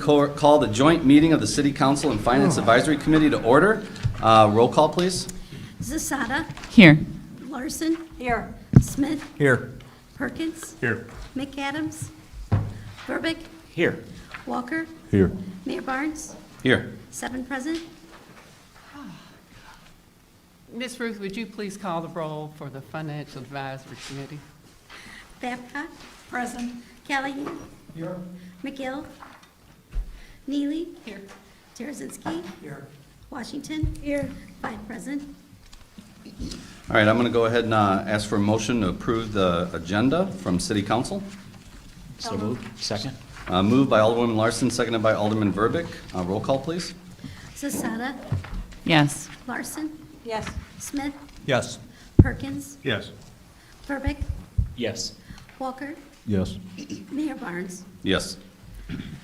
call the joint meeting of the City Council and Finance Advisory Committee to order. Roll call, please. Zasada. Here. Larson. Here. Smith. Here. Perkins. Here. McAdams. Verbic. Here. Walker. Here. Mayor Barnes. Here. 7 present. Ms. Ruth, would you please call the roll for the Financial Advisory Committee? Babcock. Present. Callahan. Here. McGill. Neely. Here. Tarazinski. Here. Washington. Here. 5 present. All right, I'm going to go ahead and ask for a motion to approve the agenda from City Council. So moved. Second. Moved by Alderwoman Larson, seconded by Alderman Verbic. Roll call, please. Zasada. Yes. Larson. Yes. Smith. Yes. Perkins. Yes. Verbic. Yes. Walker. Yes. Mayor Barnes. Yes.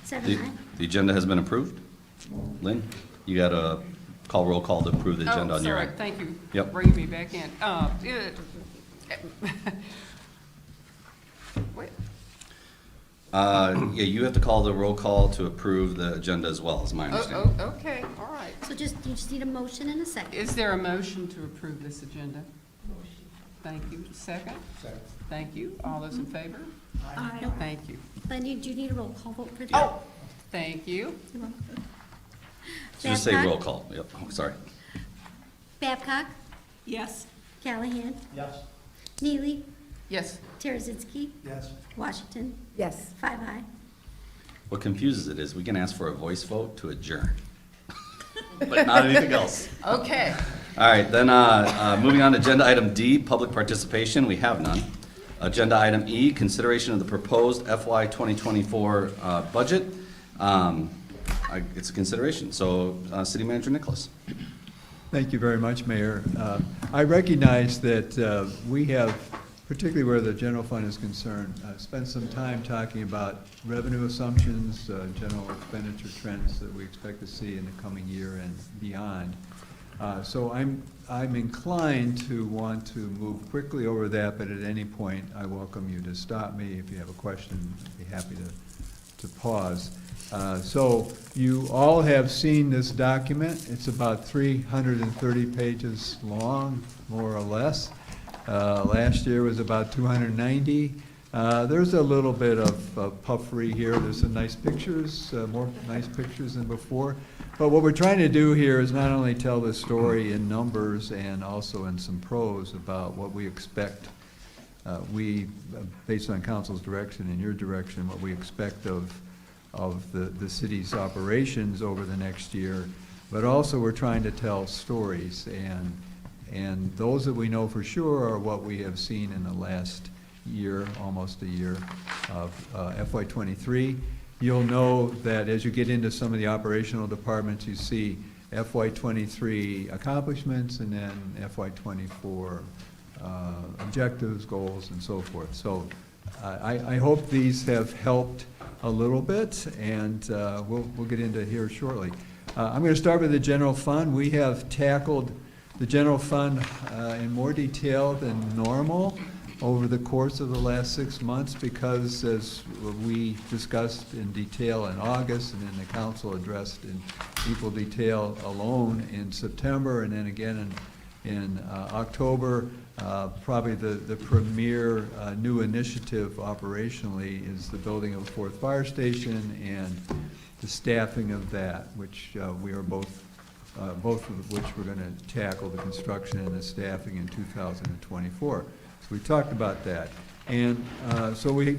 7-9. The agenda has been approved. Lynn, you got to roll call to approve the agenda Oh, on your sorry, end. thank you. Yep. Bringing me back in. Wait, Yeah, you have to call the roll call to approve the agenda as well, is my understanding. okay, all right. So you just need a motion and a second. Is there a motion to approve this agenda? Thank you. Second? Second. Thank you. All those in favor? Aye. Thank you. Then you do need a roll call vote for that. Oh, thank you. You're welcome. Just say Babcock? roll call. Yep, oh, sorry. Babcock. Yes. Callahan. Yes. Neely. Yes. Tarazinski. Yes. Washington. Yes. 5 aye. What confuses it is we can ask for a voice vote to adjourn, but not anything else. Okay. All right, then, moving on to agenda item D, public participation, we have none. Agenda item E, consideration of the proposed FY 2024 budget. It's a consideration, so City Manager Nicholas. Thank you very much, Mayor. I recognize that we have, particularly where the general fund is concerned, spent some time talking about revenue assumptions, general expenditure trends that we expect to see in the coming year and beyond. So I'm inclined to want to move quickly over that, but at any point, I welcome you to stop me. If you have a question, I'd be happy to pause. So you all have seen this document. It's about 330 pages long, more or less. Last year was about 290. There's a little bit of puffery here. There's some nice pictures, more nice pictures than before. But what we're trying to do here is not only tell the story in numbers and also in some prose about what we expect, based on council's direction and your direction, what we expect of the city's operations over the next year, but also we're trying to tell stories, and those that we know for sure are what we have seen in the last year, almost a year of FY23. You'll know that as you get into some of the operational departments, you see FY23 accomplishments and then FY24 objectives, goals, and so forth. So I hope these have helped a little bit, and we'll get into here shortly. I'm going to start with the general fund. We have tackled the general fund in more detail than normal over the course of the last 6 months because, as we discussed in detail in August and then the council addressed in equal detail alone in September and then again in October, probably the premier new initiative operationally is the building of a 4th fire station and the staffing of that, which we are both of which we're going to tackle, the construction and the staffing in 2024. So we talked about that. And so we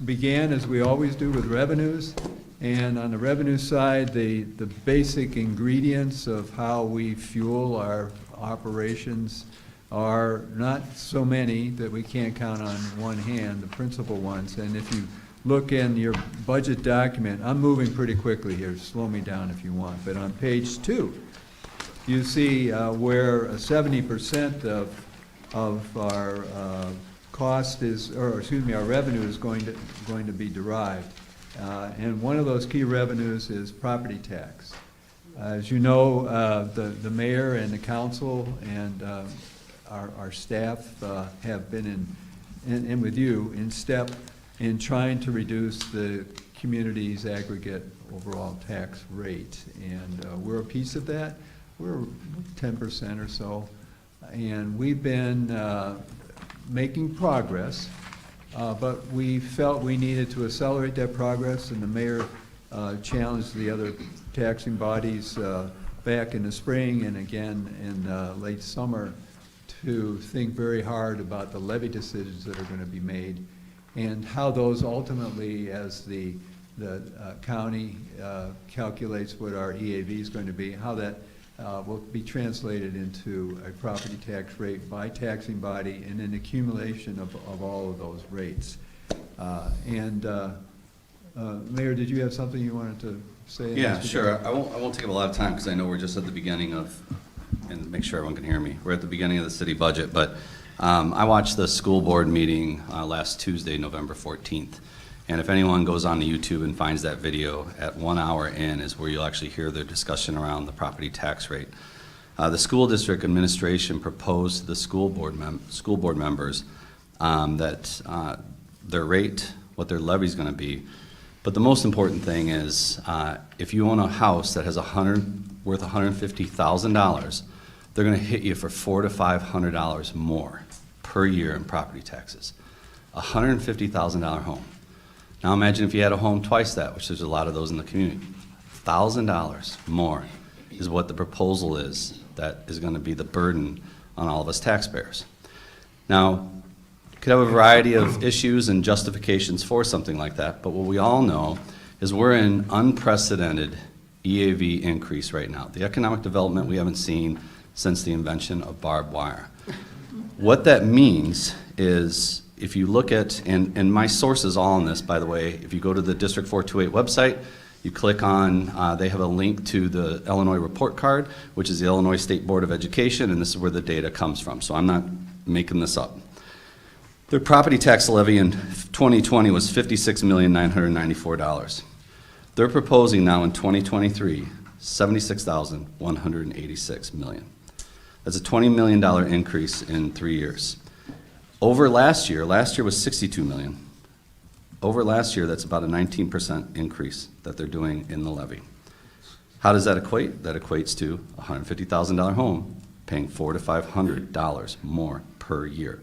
began, as we always do, with revenues. And on the revenue side, the basic ingredients of how we fuel our operations are not so many that we can't count on one hand, the principal ones. And if you look in your budget document, I'm moving pretty quickly here, slow me down if you want, but on page 2, you see where 70% of our cost is, or excuse me, our revenue is going to be derived. And one of those key revenues is property tax. As you know, the mayor and the council and our staff have been in with you in step in trying to reduce the community's aggregate overall tax rate. And we're a piece of that. We're 10% or so. And we've been making progress, but we felt we needed to accelerate that progress, and the mayor challenged the other taxing bodies back in the spring and again in late summer to think very hard about the levy decisions that are going to be made and how those ultimately, as the county calculates what our EAV is going to be, how that will be translated into a property tax rate by taxing body and an accumulation of all of those rates. Mayor, did you have something you wanted to say? Yeah, sure. I won't take up a lot of time because I know we're just at the beginning of, and make sure everyone can hear me, we're at the beginning of the city budget, but I watched the school board meeting last Tuesday, November 14th. And if anyone goes on to YouTube and finds that video, at 1 hour in is where you'll actually hear the discussion around the property tax rate. The school district administration proposed to the school board members that their rate, what their levy is going to be. But the most important thing is, if you own a house that has worth $150,000, they're going to hit you for $400 to $500 more per year in property taxes. $150,000 home. Now imagine if you had a home twice that, which there's a lot of those in the community. $1,000 more is what the proposal is that is going to be the burden on all of us taxpayers. Now, you could have a variety of issues and justifications for something like that, but what we all know is we're in unprecedented EAV increase right now. The economic development we haven't seen since the invention of barbed wire. What that means is, if you look at, and my sources all on this, by the way, if you go to the District 428 website, you click on, they have a link to the Illinois report card, which is the Illinois State Board of Education, and this is where the data comes from, so I'm not making this up. Their property tax levy in 2020 was $56,994. They're proposing now in 2023, $76,186 million. That's a $20 million increase in 3 years. Over last year was $62 million. Over last year, that's about a 19% increase that they're doing in the levy. How does that equate? That equates to a $150,000 home paying $400 to $500 more per year.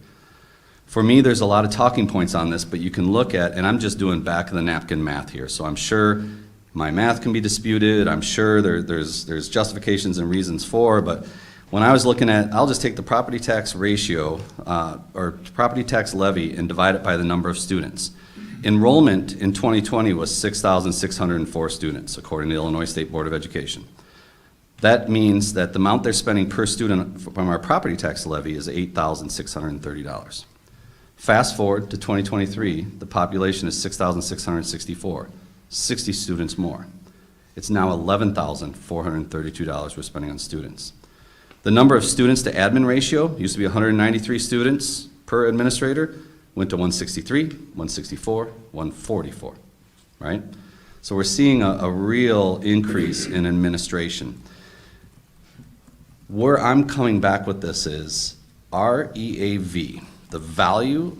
For me, there's a lot of talking points on this, but you can look at, and I'm just doing back of the napkin math here, so I'm sure my math can be disputed. I'm sure there's justifications and reasons for, but when I was looking at, I'll just take the property tax ratio, or property tax levy, and divide it by the number of students. Enrollment in 2020 was 6,604 students, according to the Illinois State Board of Education. That means that the amount they're spending per student from our property tax levy is $8,630. Fast forward to 2023, the population is 6,664, 60 students more. It's now $11,432 we're spending on students. The number of students to admin ratio used to be 193 students per administrator, went to 163, 164, 144, right? So we're seeing a real increase in administration. Where I'm coming back with this is our EAV, the value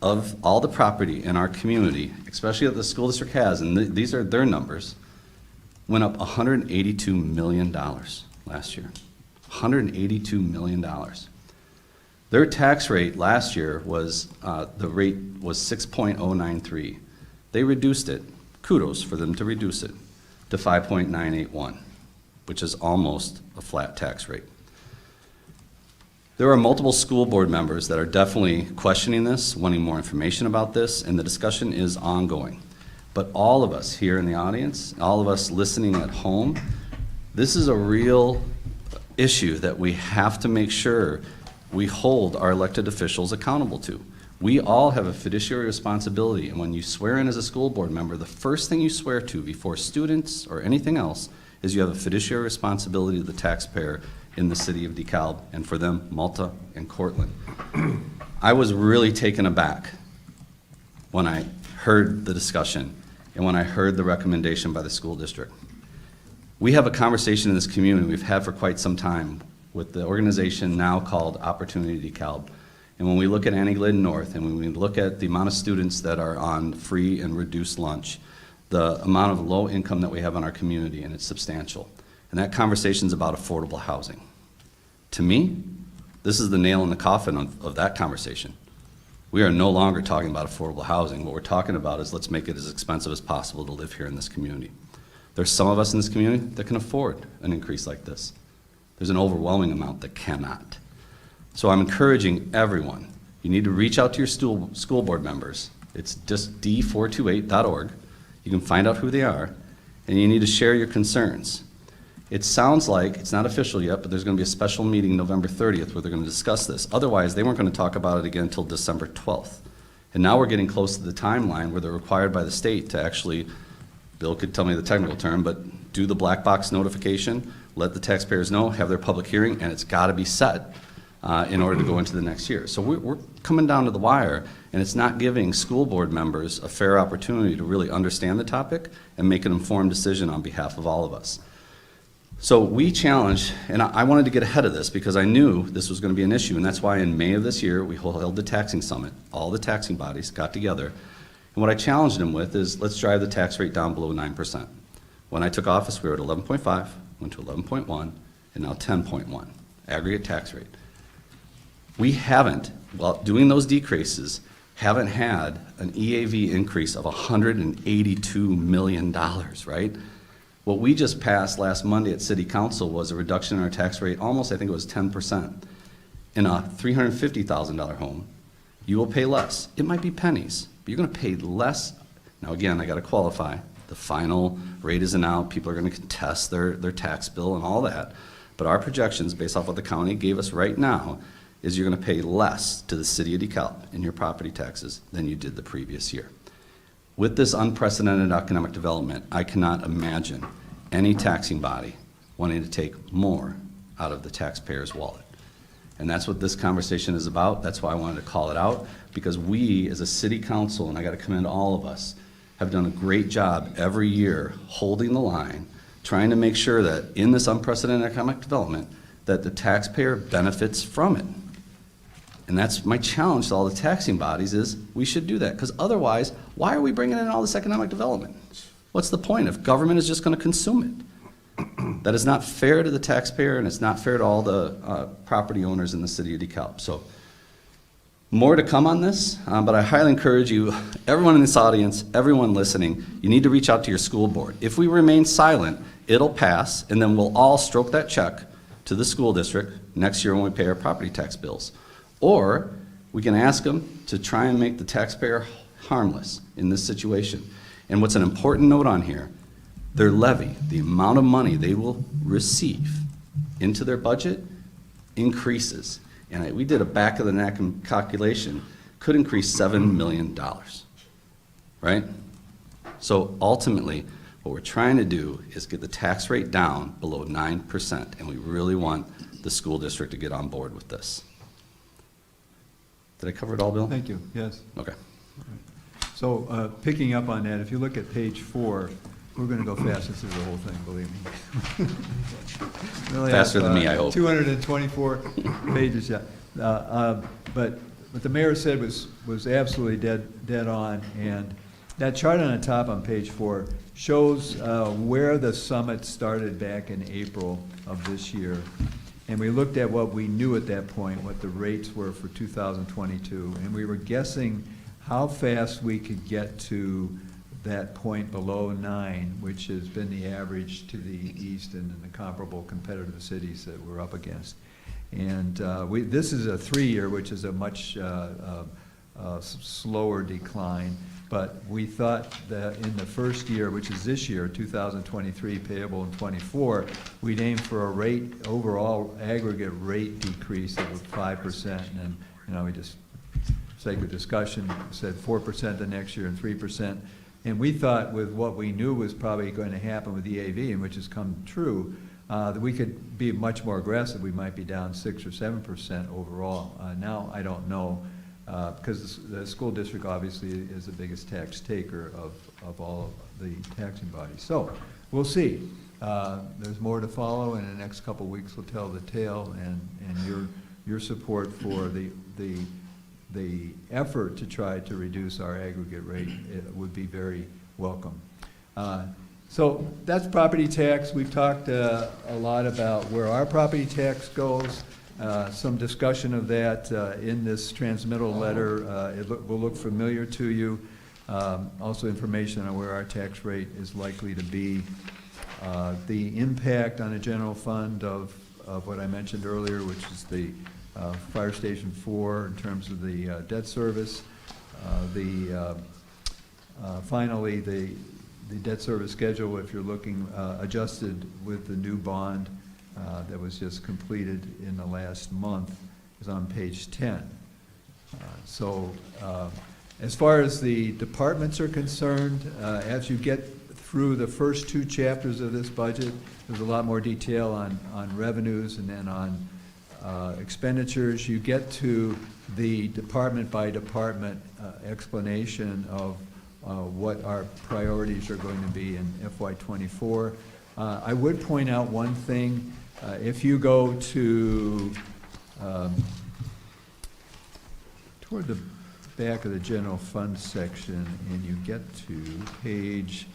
of all the property in our community, especially that the school district has, and these are their numbers, went up $182 million last year. $182 million. Their tax rate last year was, the rate was 6.093. They reduced it, kudos for them to reduce it, to 5.981, which is almost a flat tax rate. There are multiple school board members that are definitely questioning this, wanting more information about this, and the discussion is ongoing. But all of us here in the audience, all of us listening at home, this is a real issue that we have to make sure we hold our elected officials accountable to. We all have a fiduciary responsibility, and when you swear in as a school board member, the first thing you swear to before students or anything else is you have a fiduciary responsibility to the taxpayer in the city of DeKalb, and for them, Malta and Cortland. I was really taken aback when I heard the discussion and when I heard the recommendation by the school district. We have a conversation in this community we've had for quite some time with the organization now called Opportunity DeKalb. And when we look at Annie Glidden North, and when we look at the amount of students that are on free and reduced lunch, the amount of low income that we have in our community, and it's substantial. And that conversation is about affordable housing. To me, this is the nail in the coffin of that conversation. We are no longer talking about affordable housing. What we're talking about is let's make it as expensive as possible to live here in this community. There's some of us in this community that can afford an increase like this. There's an overwhelming amount that cannot. So I'm encouraging everyone, you need to reach out to your school board members. It's just d428.org. You can find out who they are, and you need to share your concerns. It sounds like, it's not official yet, but there's going to be a special meeting November 30th where they're going to discuss this. Otherwise, they weren't going to talk about it again until December 12th. And now we're getting close to the timeline where they're required by the state to actually, Bill could tell me the technical term, but do the black box notification, let the taxpayers know, have their public hearing, and it's got to be set in order to go into the next year. So we're coming down to the wire, and it's not giving school board members a fair opportunity to really understand the topic and make an informed decision on behalf of all of us. So we challenged, and I wanted to get ahead of this because I knew this was going to be an issue, and that's why in May of this year, we held the taxing summit. All the taxing bodies got together, and what I challenged them with is let's drive the tax rate down below 9%. When I took office, we were at 11.5, went to 11.1, and now 10.1, aggregate tax rate. We haven't, while doing those decreases, haven't had an EAV increase of $182 million, right? What we just passed last Monday at City Council was a reduction in our tax rate, almost, I think it was 10%. In a $350,000 home, you will pay less. It might be pennies, but you're gonna pay less. Now again, I gotta qualify. The final rate isn't out. People are gonna contest their tax bill and all that. But our projections, based off what the county gave us right now, is you're gonna pay less to the city of DeKalb in your property taxes than you did the previous year. With this unprecedented economic development, I cannot imagine any taxing body wanting to take more out of the taxpayer's wallet. And that's what this conversation is about. That's why I wanted to call it out, because we as a city council, and I gotta commend all of us, have done a great job every year holding the line, trying to make sure that in this unprecedented economic development, that the taxpayer benefits from it. And that's my challenge to all the taxing bodies is we should do that, because otherwise, why are we bringing in all this economic development? What's the point if government is just going to consume it? That is not fair to the taxpayer, and it's not fair to all the property owners in the city of DeKalb. So more to come on this, but I highly encourage you, everyone in this audience, everyone listening, you need to reach out to your school board. If we remain silent, it'll pass, and then we'll all stroke that check to the school district next year when we pay our property tax bills. Or we can ask them to try and make the taxpayer harmless in this situation. And what's an important note on here, their levy, the amount of money they will receive into their budget increases. And we did a back of the neck calculation, could increase $7 million, right? So ultimately, what we're trying to do is get the tax rate down below 9%, and we really want the school district to get on board with this. Did I cover it all, Bill? Thank you, yes. Okay. So picking up on that, if you look at page 4, we're going to go faster through the whole thing, believe me. Really Faster have, than me, I hope. 224 pages, yeah. But what the mayor said was absolutely dead on, and that chart on the top on page 4 shows where the summit started back in April of this year. And we looked at what we knew at that point, what the rates were for 2022, and we were guessing how fast we could get to that point below 9, which has been the average to the east and in the comparable competitive cities that we're up against. And this is a 3-year, which is a much slower decline. But we thought that in the first year, which is this year, 2023, payable in 24, we'd aim for a rate, overall aggregate rate decrease of 5%. And we just, for sake of discussion, said 4% the next year and 3%. And we thought with what we knew was probably going to happen with EAV, and which has come true, that we could be much more aggressive. We might be down 6 or 7% overall. Now I don't know. Because the school district obviously is the biggest tax taker of all of the taxing bodies. So we'll see. There's more to follow, and in the next couple of weeks will tell the tale, and your support for the effort to try to reduce our aggregate rate would be very welcome. So that's property tax. We've talked a lot about where our property tax goes. Some discussion of that in this transmittal letter. Will look familiar to you. Also information on where our tax rate is likely to be. The impact on the general fund of what I mentioned earlier, which is the Fire Station 4 in terms of the debt service. Finally, the debt service schedule, if you're looking adjusted with the new bond that was just completed in the last month, is on page 10. As far as the departments are concerned, as you get through the first two chapters of this budget, there's a lot more detail on revenues and then on expenditures. You get to the department by department explanation of what our priorities are going to be in FY24. I would point out one thing. If you go to toward the back of the general fund section and you get to page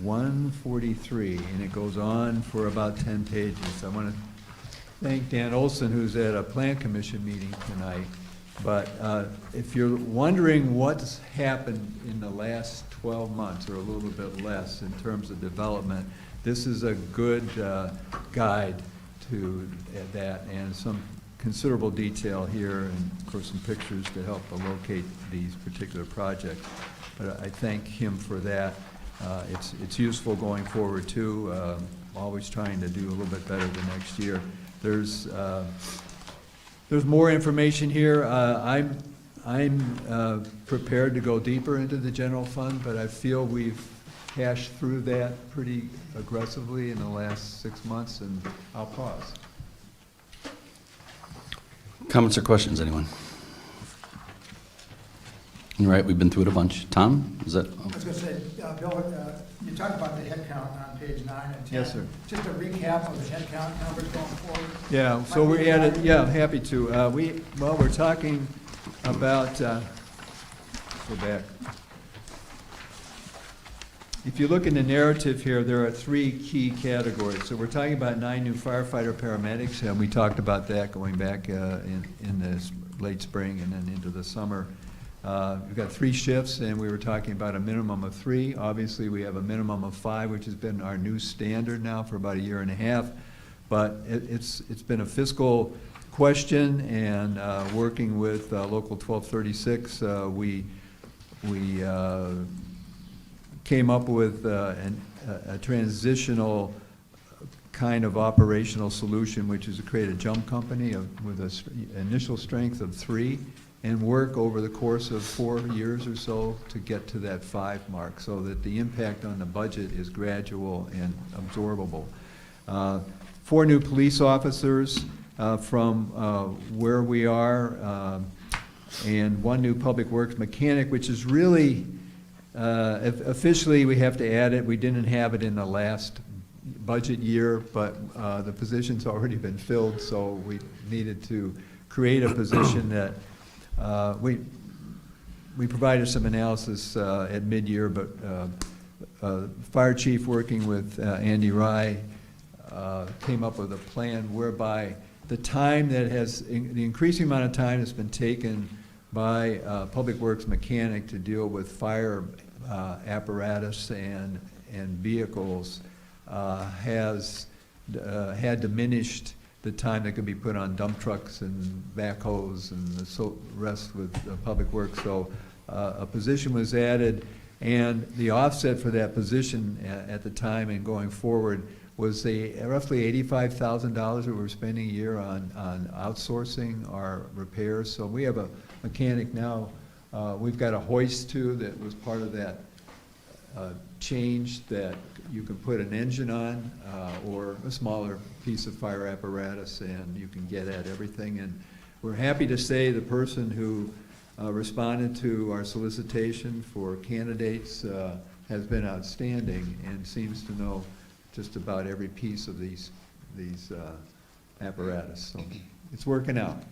143, and it goes on for about 10 pages. I want to thank Dan Olson, who's at a Plan Commission meeting tonight. But if you're wondering what's happened in the last 12 months, or a little bit less, in terms of development, this is a good guide to that, and some considerable detail here, and of course some pictures to help locate these particular projects. But I thank him for that. It's useful going forward too. Always trying to do a little bit better the next year. There's more information here. I'm prepared to go deeper into the general fund, but I feel we've hashed through that pretty aggressively in the last 6 months, and I'll pause. Comments or questions, anyone? All right, we've been through it a bunch. Tom, is that? I was going to say, Bill, you talked about the head count on page 9 and 10. Yes, sir. Just a recap of the head count numbers going forward. Yeah, so we added, yeah, happy to. We're talking about, go back. If you look in the narrative here, there are 3 key categories. So we're talking about 9 new firefighter paramedics, and we talked about that going back in the late spring and then into the summer. We've got 3 shifts, and we were talking about a minimum of 3. Obviously, we have a minimum of 5, which has been our new standard now for about a year and a half. But it's been a fiscal question, and working with Local 1236, we came up with a transitional kind of operational solution, which is to create a jump company with an initial strength of 3 and work over the course of 4 years or so to get to that 5 mark, so that the impact on the budget is gradual and absorbable. 4 new police officers from where we are, and 1 new public works mechanic, which is really officially, we have to add it. We didn't have it in the last budget year, but the position's already been filled, so we needed to create a position that we provided some analysis at mid-year, but fire chief working with Andy Rye came up with a plan whereby the time that the increasing amount of time that's been taken by public works mechanic to deal with fire apparatus and vehicles has had diminished the time that could be put on dump trucks and backhoes and the rest with public works. So a position was added, and the offset for that position at the time and going forward was roughly $85,000 that we're spending a year on outsourcing our repairs. So we have a mechanic now. We've got a hoist too that was part of that change, that you can put an engine on or a smaller piece of fire apparatus, and you can get at everything. And we're happy to say the person who responded to our solicitation for candidates has been outstanding and seems to know just about every piece of these apparatus. So it's working out.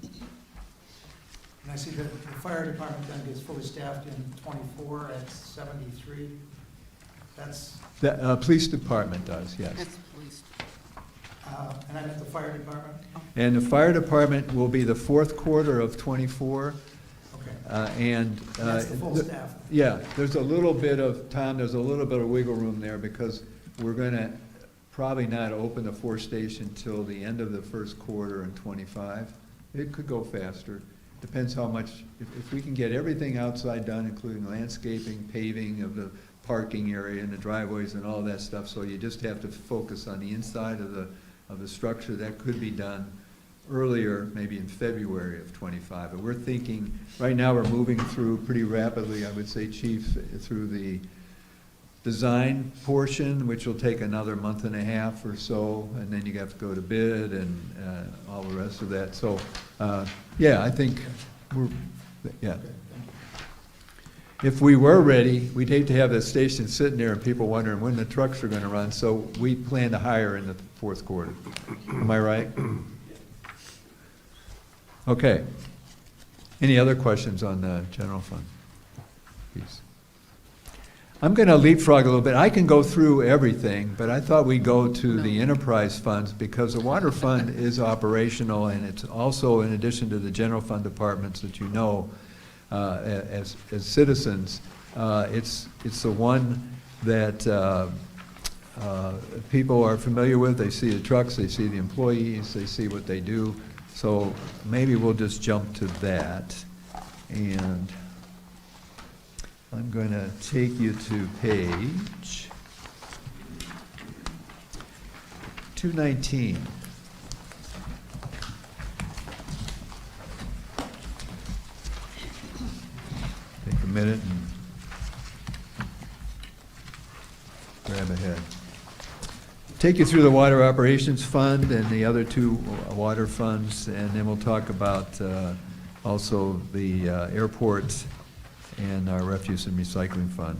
And I see that the fire department then gets fully staffed in '24 at 73. That's, The police department does, yes. That's police. and I'm at the fire department? And the fire department will be the fourth quarter of '24. Okay. And. That's the full staff. Yeah, there's a little bit of, Tom, there's a little bit of wiggle room there because we're gonna probably not open the fourth station till the end of the first quarter in '25. It could go faster, depends how much, if we can get everything outside done, including landscaping, paving of the parking area and the driveways and all that stuff, so you just have to focus on the inside of the structure, that could be done earlier, maybe in February of '25. But we're thinking, right now, we're moving through pretty rapidly, I would say, Chief, through the design portion, which will take another month and a half or so, and then you have to go to bid and all the rest of that. So, yeah, I think we're, yeah. If we were ready, we'd hate to have the station sitting there and people wondering when the trucks are gonna run, so we plan to hire in the fourth quarter. Am I right? Okay. Any other questions on the general fund piece? I'm going to leapfrog a little bit. I can go through everything, but I thought we'd go to the enterprise funds because the water fund is operational, and it's also, in addition to the general fund departments that you know as citizens, it's the one that people are familiar with. They see the trucks, they see the employees, they see what they do. So maybe we'll just jump to that, and I'm going to take you to page 219. Take a minute and grab ahead. Take you through the Water Operations Fund and the other two water funds, and then we'll talk about also the airports and our refuse and recycling fund.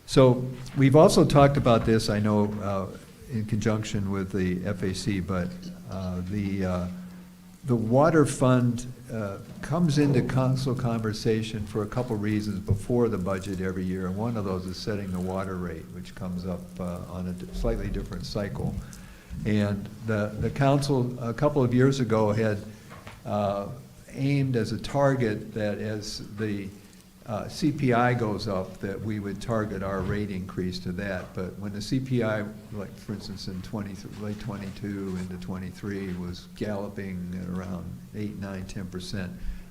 So we've also talked about this, I know, in conjunction with the FAC, but the water fund comes into council conversation for a couple reasons before the budget every year, and one of those is setting the water rate, which comes up on a slightly different cycle. And the council a couple of years ago had aimed as a target that as the CPI goes up, that we would target our rate increase to that. But when the CPI, like for instance in late 22 into 23, was galloping at around 8, 9, 10%,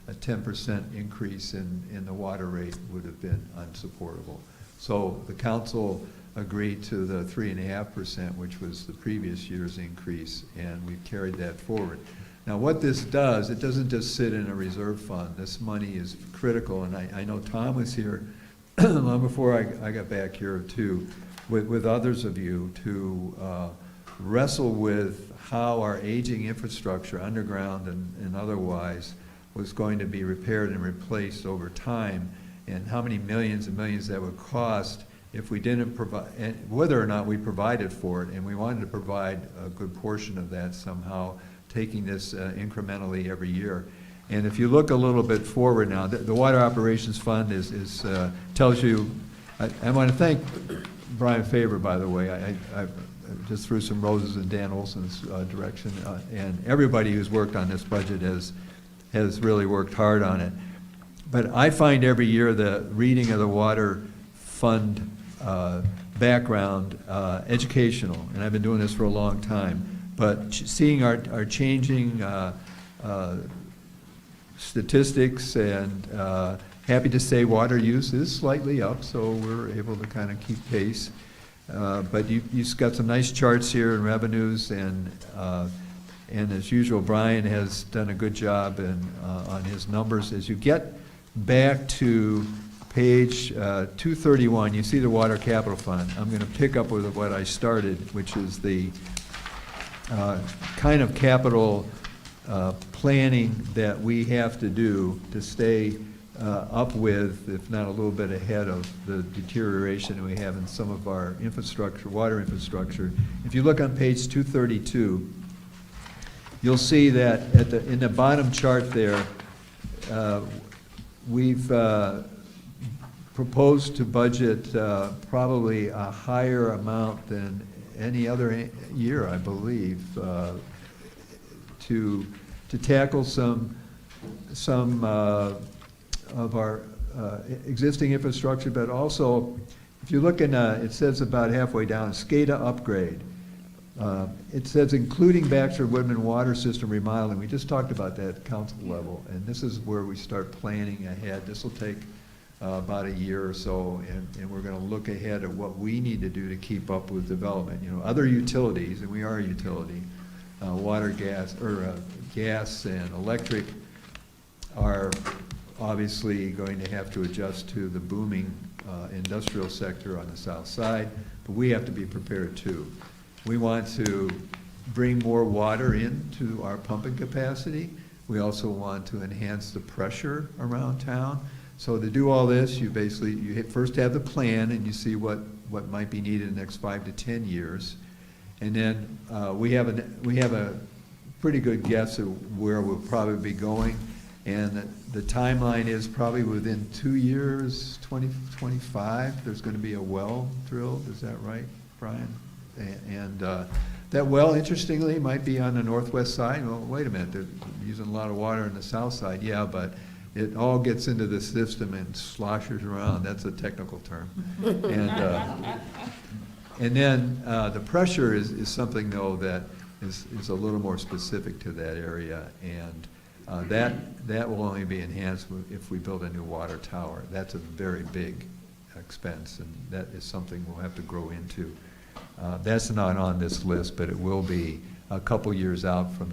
a 10% increase in the water rate would have been unsupportable. So the council agreed to the 3.5%, which was the previous year's increase, and we've carried that forward. Now, what this does, it doesn't just sit in a reserve fund. This money is critical, and I know Tom was here long before I got back here too, with others of you, to wrestle with how our aging infrastructure, underground and otherwise, was going to be repaired and replaced over time, and how many millions and millions that would cost if we didn't provide, and whether or not we provided for it, and we wanted to provide a good portion of that somehow, taking this incrementally every year. And if you look a little bit forward now, the Water Operations Fund tells you, I want to thank Brian Faber, by the way. I just threw some roses in Dan Olson's direction, and everybody who's worked on this budget has really worked hard on it. But I find every year the reading of the Water Fund background educational, and I've been doing this for a long time. But seeing our changing statistics, and happy to say water use is slightly up, so we're able to kind of keep pace. But you've got some nice charts here in revenues, and as usual, Brian has done a good job on his numbers. As you get back to page 231, you see the Water Capital Fund. I'm going to pick up with what I started, which is the kind of capital planning that we have to do to stay up with, if not a little bit ahead of the deterioration we have in some of our infrastructure, water infrastructure. If you look on page 232, you'll see that in the bottom chart there, we've proposed to budget probably a higher amount than any other year, I believe, to tackle some of our existing infrastructure, but also, if you look in, it says about halfway down, SCADA upgrade. It says including Baxter Woodman water system remodeling. We just talked about that at council level, and this is where we start planning ahead. This will take about a year or so, and we're gonna look ahead at what we need to do to keep up with development. You know, other utilities, and we are a utility, water, gas, or gas and electric are obviously going to have to adjust to the booming industrial sector on the south side, but we have to be prepared too. We want to bring more water into our pumping capacity. We also want to enhance the pressure around town. So to do all this, you first have the plan and you see what might be needed in the next 5 to 10 years. And then we have a pretty good guess of where we'll probably be going. And the timeline is probably within 2 years, 2025, there's going to be a well drilled. Is that right, Brian? And that well, interestingly, might be on the northwest side. Well, wait a minute, they're using a lot of water on the south side. Yeah, but it all gets into the system and sloshes around. That's a technical term. And then the pressure is something, though, that is a little more specific to that area. And that will only be enhanced if we build a new water tower. That's a very big expense, and that is something we'll have to grow into. That's not on this list, but it will be a couple years out from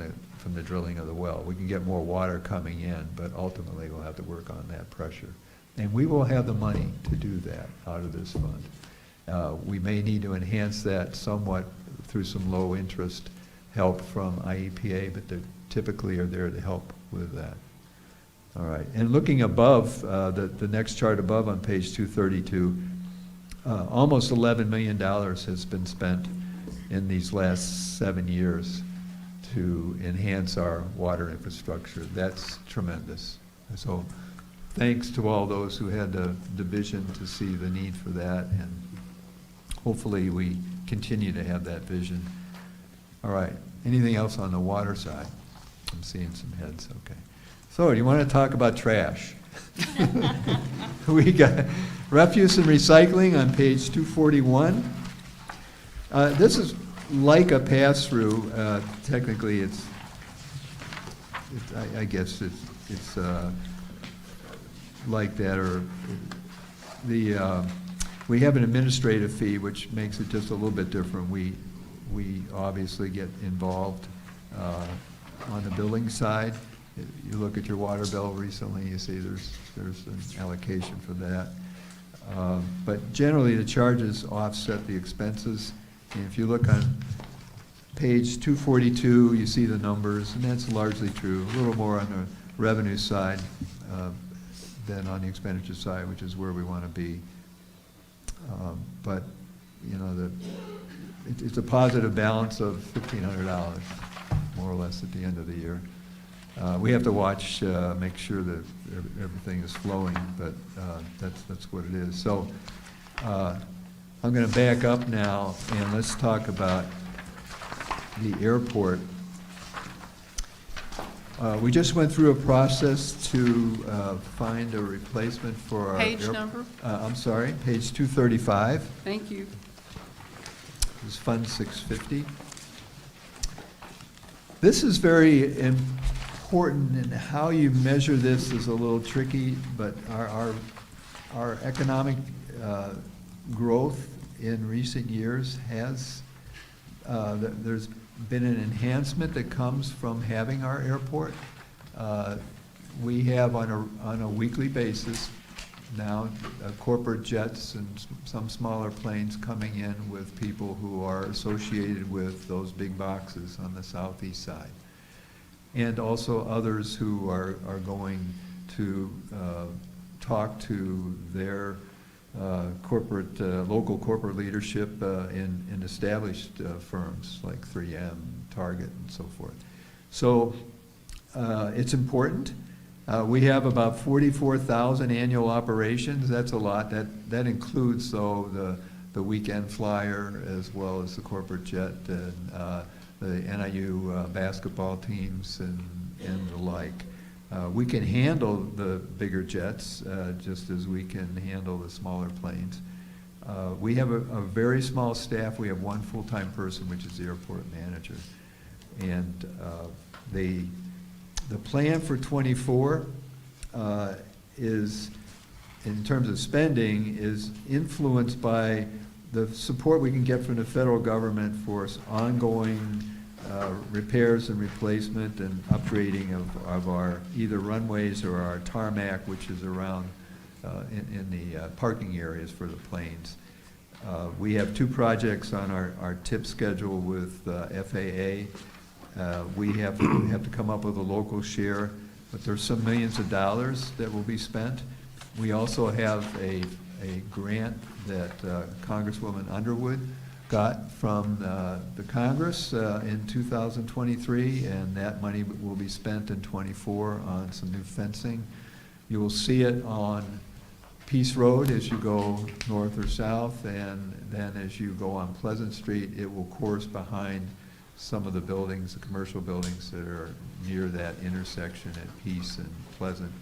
the drilling of the well. We can get more water coming in, but ultimately we'll have to work on that pressure. And we will have the money to do that out of this fund. We may need to enhance that somewhat through some low interest help from IEPA, but they typically are there to help with that. All right, and looking above, the next chart above on page 232, almost $11 million has been spent in these last 7 years to enhance our water infrastructure. That's tremendous. So thanks to all those who had the vision to see the need for that, and hopefully we continue to have that vision. All right, anything else on the water side? I'm seeing some heads, okay. So do you want to talk about trash? We got refuse and recycling on page 241. This is like a pass-through. Technically, I guess it's like that, or we have an administrative fee, which makes it just a little bit different. We obviously get involved on the billing side. You look at your water bill recently, you see there's an allocation for that. But generally, the charges offset the expenses. And if you look on page 242, you see the numbers, and that's largely true. A little more on the revenue side than on the expenditure side, which is where we want to be. But you know, it's a positive balance of $1,500, more or less, at the end of the year. We have to watch, make sure that everything is flowing, but that's what it is. So I'm going to back up now, and let's talk about the airport. We just went through a process to find a replacement for our Page number? I'm sorry, page 235. Thank you. This is Fund 650. This is very important, and how you measure this is a little tricky, but our economic growth in recent years has, there's been an enhancement that comes from having our airport. We have on a weekly basis now corporate jets and some smaller planes coming in with people who are associated with those big boxes on the southeast side. And also others who are going to talk to their local corporate leadership in established firms like 3M, Target, and so forth. So it's important. We have about 44,000 annual operations. That's a lot. That includes, though, the weekend flyer as well as the corporate jet and the NIU basketball teams and the like. We can handle the bigger jets just as we can handle the smaller planes. We have a very small staff. We have one full-time person, which is the airport manager. And the plan for '24 is, in terms of spending, is influenced by the support we can get from the federal government for ongoing repairs and replacement and upgrading of our either runways or our tarmac, which is around in the parking areas for the planes. We have 2 projects on our tip schedule with FAA. We have to come up with a local share, but there's some millions of dollars that will be spent. We also have a grant that Congresswoman Underwood got from the Congress in 2023, and that money will be spent in '24 on some new fencing. You will see it on Peace Road as you go north or south, and then as you go on Pleasant Street, it will course behind some of the buildings, the commercial buildings that are near that intersection at Peace and Pleasant,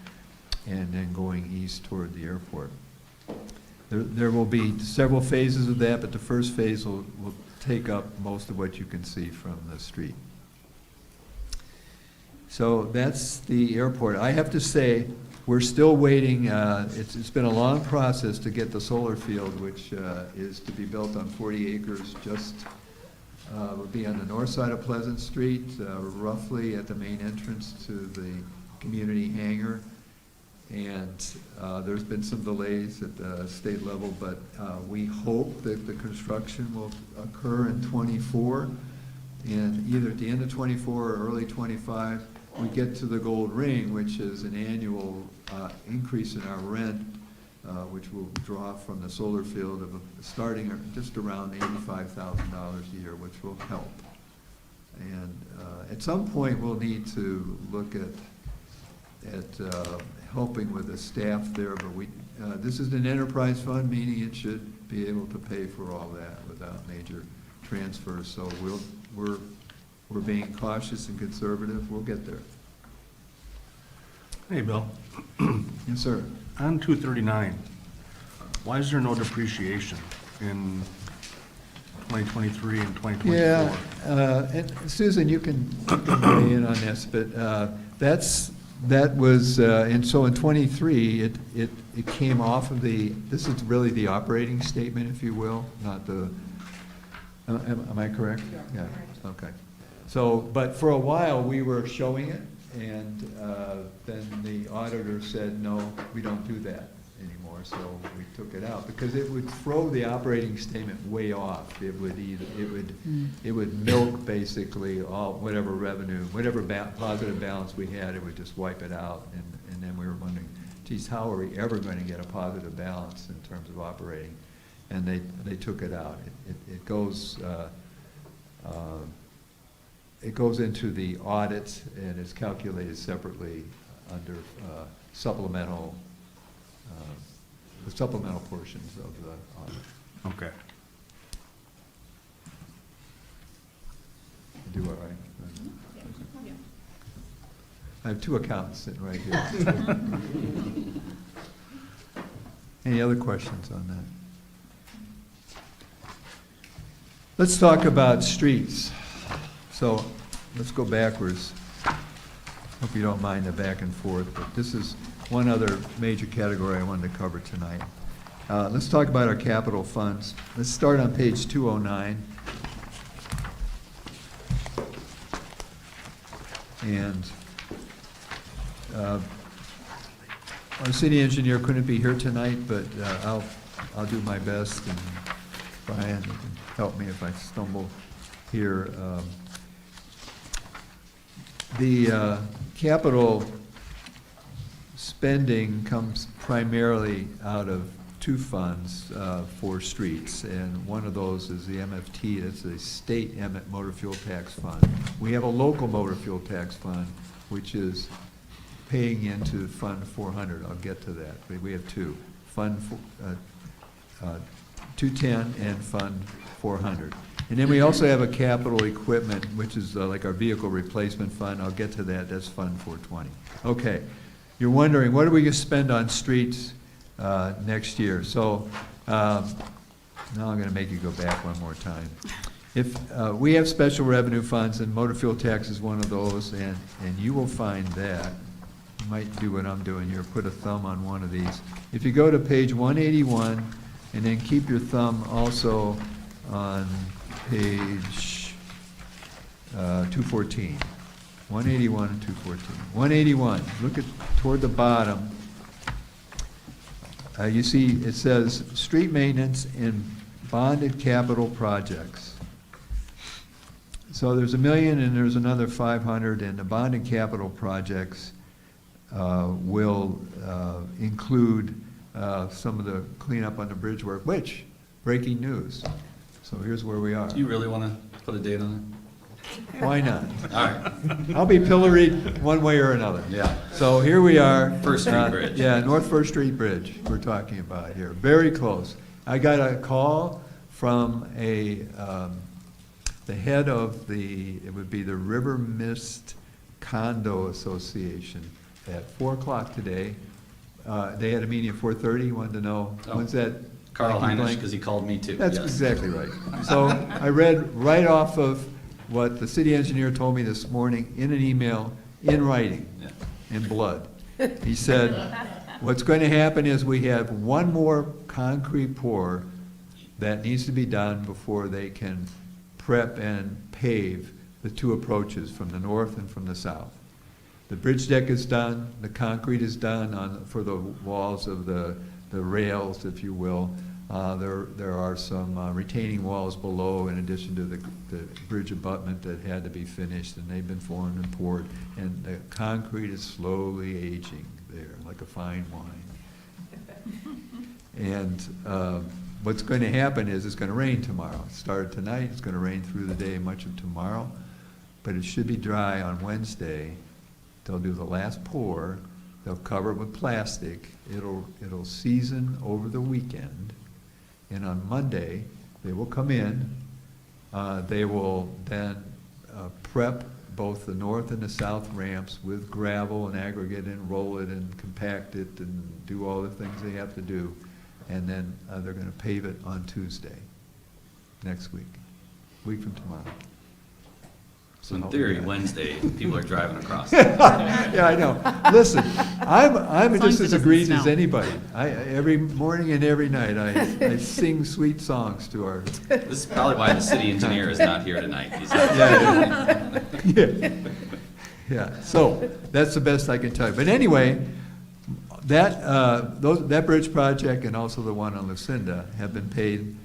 and then going east toward the airport. There will be several phases of that, but the first phase will take up most of what you can see from the street. So that's the airport. I have to say, we're still waiting. It's been a long process to get the solar field, which is to be built on 40 acres, just would be on the north side of Pleasant Street, roughly at the main entrance to the community hangar. And there's been some delays at the state level, but we hope that the construction will occur in '24. And either at the end of '24 or early '25, we get to the gold ring, which is an annual increase in our rent, which will draw from the solar field of starting just around $85,000 a year, which will help. And at some point, we'll need to look at helping with the staff there, but this is an enterprise fund, meaning it should be able to pay for all that without major transfers. So we're being cautious and conservative. We'll get there. Hey, Bill. Yes, sir. On 239, why is there no depreciation in 2023 and 2024? Yeah, and Susan, you can weigh in on this, but that was, and so in '23, it came off of this is really the operating statement, if you will, not the, am I correct? Yeah, okay. So, but for a while, we were showing it, and then the auditor said, no, we don't do that anymore, so we took it out, because it would throw the operating statement way off. It would milk basically whatever revenue, whatever positive balance we had, it would just wipe it out, and then we were wondering, geez, how are we ever going to get a positive balance in terms of operating? And they took it out. It goes into the audit, and it's calculated separately under supplemental, the supplemental portions of the audit. Okay. Do all right? I have 2 accountants sitting right here. Any other questions on that? Let's talk about streets. So let's go backwards. Hope you don't mind the back and forth, but this is one other major category I wanted to cover tonight. Let's talk about our capital funds. Let's start on page 209. And our city engineer couldn't be here tonight, but I'll do my best, and Brian, you can help me if I stumble here. The capital spending comes primarily out of 2 funds for streets, and one of those is the MFT, that's the state motor fuel tax fund. We have a local motor fuel tax fund, which is paying into Fund 400. I'll get to that, but we have two. Fund 210 and Fund 400. And then we also have a capital equipment, which is like our vehicle replacement fund. I'll get to that. That's Fund 420. Okay. You're wondering, what are we going to spend on streets next year? So now I'm going to make you go back one more time. If we have special revenue funds, and motor fuel tax is one of those, and you will find that. You might do what I'm doing here, put a thumb on one of these. If you go to page 181, and then keep your thumb also on page 214. 181 and 214. 181, look at toward the bottom. You see it says street maintenance and bonded capital projects. So there's $1 million and there's another 500, and the bonded capital projects will include some of the cleanup on the bridge work, which, breaking news. So here's where we are. Do you really want to put a date on Why not? it? All right, I'll be pilloried one way or another. yeah. So here we are. First Street Bridge. Yeah, North First Street Bridge we're talking about here. Very close. I got a call from the head of it would be the River Mist Condo Association at 4 o'clock today. They had a meeting at 4:30. Wanted to know, Oh. when's that? Carl blank? Heinisch, because he called me too. That's yes. exactly right. So I read right off of what the city engineer told me this morning in an email, in writing, Yeah. in blood. He said, what's going to happen is we have one more concrete pour that needs to be done before they can prep and pave the two approaches from the north and from the south. The bridge deck is done, the concrete is done for the walls of the rails, if you will. There are some retaining walls below in addition to the bridge abutment that had to be finished, and they've been formed and poured. And the concrete is slowly aging there, like a fine wine. And what's going to happen is it's going to rain tomorrow. It started tonight, it's going to rain through the day, much of tomorrow. But it should be dry on Wednesday. They'll do the last pour. They'll cover it with plastic. It'll season over the weekend. And on Monday, they will come in. They will then prep both the north and the south ramps with gravel and aggregate and roll it and compact it and do all the things they have to do. And then they're going to pave it on Tuesday, next week from tomorrow. So in theory, Wednesday, people are driving across. Yeah, I know. Listen, I'm long just as it as doesn't agreed as snow. anybody. Every morning and every night, I sing sweet songs to our. This is probably why the city engineer is not here tonight. He's Yeah. Yeah, so that's the best I can tell you. But anyway, that bridge project and also the one on Lucinda have been paid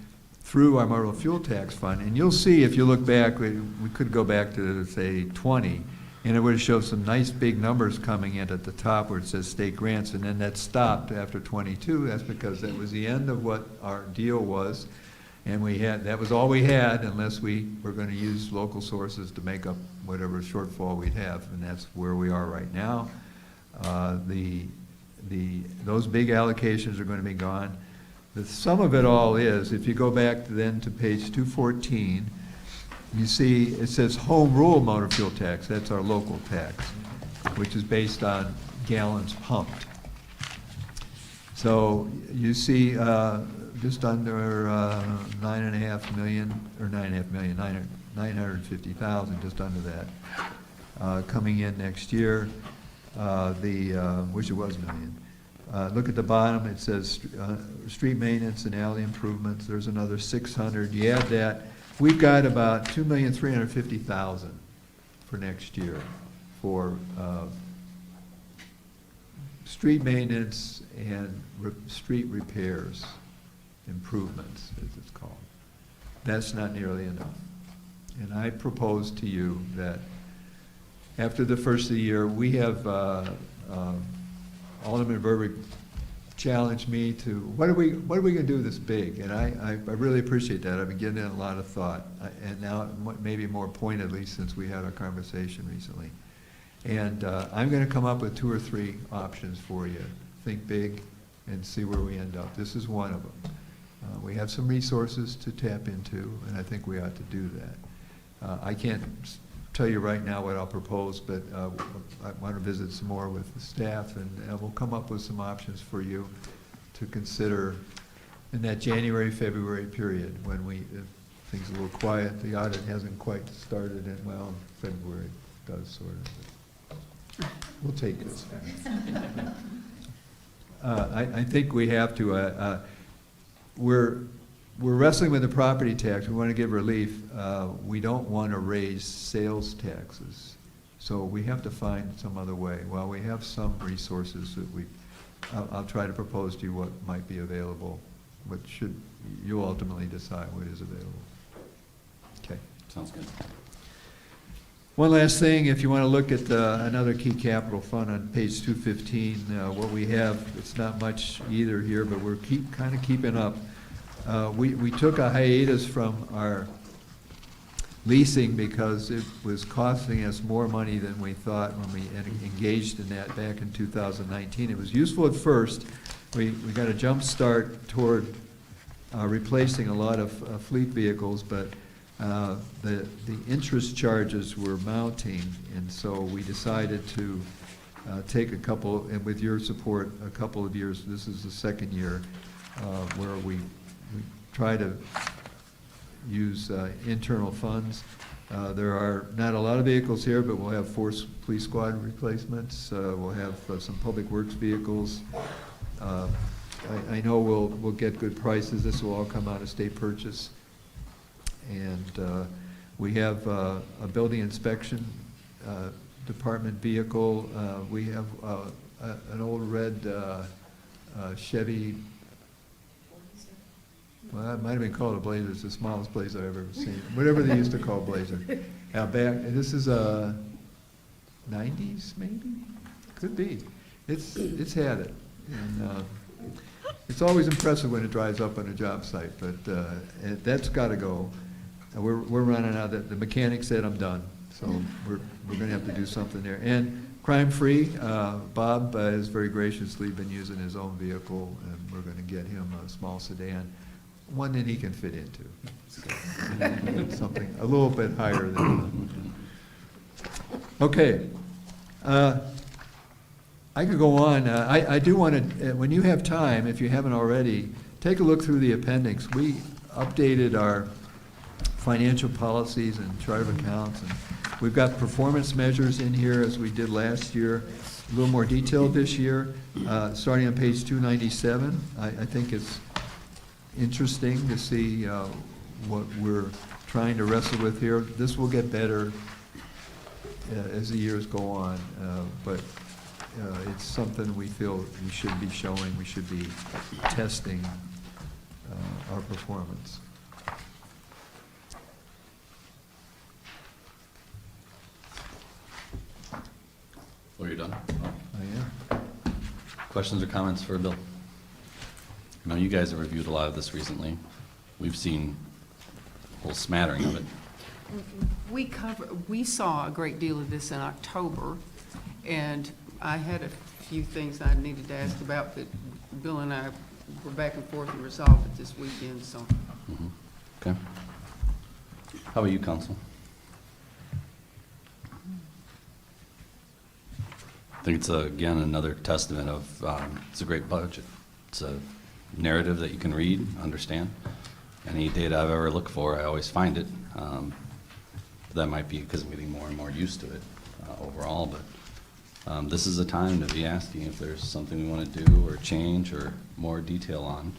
through our motor fuel tax fund. And you'll see, if you look back, we could go back to, say, 20, and it would show some nice big numbers coming in at the top where it says state grants, and then that stopped after 22. That's because that was the end of what our deal was, and that was all we had unless we were going to use local sources to make up whatever shortfall we'd have, and that's where we are right now. Those big allocations are going to be gone. The sum of it all is, if you go back then to page 214, you see it says home rule motor fuel tax. That's our local tax, which is based on gallons pumped. So you see just under 9.5 million, or 9.5 million, 950,000, just under that, coming in next year. Which it was a million. Look at the bottom, it says street maintenance and alley improvements. There's another 600. You add that, we've got about 2,350,000 for next year for street maintenance and street repairs, improvements, as it's called. That's not nearly enough. And I propose to you that after the first of the year, we have Alderman Verbeek challenged me to, what are we going to do this big? And I really appreciate that. I've been giving it a lot of thought, and now maybe more pointedly since we had our conversation recently. And I'm going to come up with 2 or 3 options for you. Think big and see where we end up. This is one of them. We have some resources to tap into, and I think we ought to do that. I can't tell you right now what I'll propose, but I want to visit some more with the staff, and we'll come up with some options for you to consider in that January, February period when if things are a little quiet. The audit hasn't quite started, and well, February does sort of. We'll take this. I think we have to. We're wrestling with the property tax. We want to give relief. We don't want to raise sales taxes. So we have to find some other way. Well, we have some resources that I'll try to propose to you what might be available, but you'll ultimately decide what is available. Okay. Sounds good. One last thing, if you want to look at another key capital fund on page 215, what we have, it's not much either here, but we're kind of keeping up. We took a hiatus from our leasing because it was costing us more money than we thought when we engaged in that back in 2019. It was useful at first. We got a jump start toward replacing a lot of fleet vehicles, but the interest charges were mounting, and so we decided to take a couple, and with your support, a couple of years. This is the second year where we try to use internal funds. There are not a lot of vehicles here, but we'll have 4 police squad replacements. We'll have some public works vehicles. I know we'll get good prices. This will all come out of state purchase. And we have a building inspection department vehicle. We have an old red Chevy. Well, it might have been called a Blazer. It's the smallest Blazer I've ever seen. Whatever they used to call Blazer. This is a 90s, maybe? Could be. It's had it. And it's always impressive when it drives up on a job site, but that's got to go. We're running out. The mechanic said I'm done, so we're going to have to do something there. And crime-free, Bob has very graciously been using his own vehicle, and we're going to get him a small sedan, one that he can fit into. So, something a little bit higher than. Okay. I could go on. I do want to, when you have time, if you haven't already, take a look through the appendix. We updated our financial policies and chart of accounts, and we've got performance measures in here as we did last year, a little more detailed this year. Starting on page 297, I think it's interesting to see what we're trying to wrestle with here. This will get better as the years go on, but it's something we feel we should be showing, we should be testing our performance. Well, you're done. I am. Questions or comments for Bill? I know you guys have reviewed a lot of this recently. We've seen a whole smattering of it. We saw a great deal of this in October, and I had a few things I needed to ask about that Bill and I were back and forth and resolved it this weekend, so. Okay. How about you, Counsel? I think it's, again, another testament of, it's a great budget. It's a narrative that you can read, understand. Any data I've ever looked for, I always find it. That might be because I'm getting more and more used to it overall, but this is a time to be asking if there's something we want to do or change or more detail on.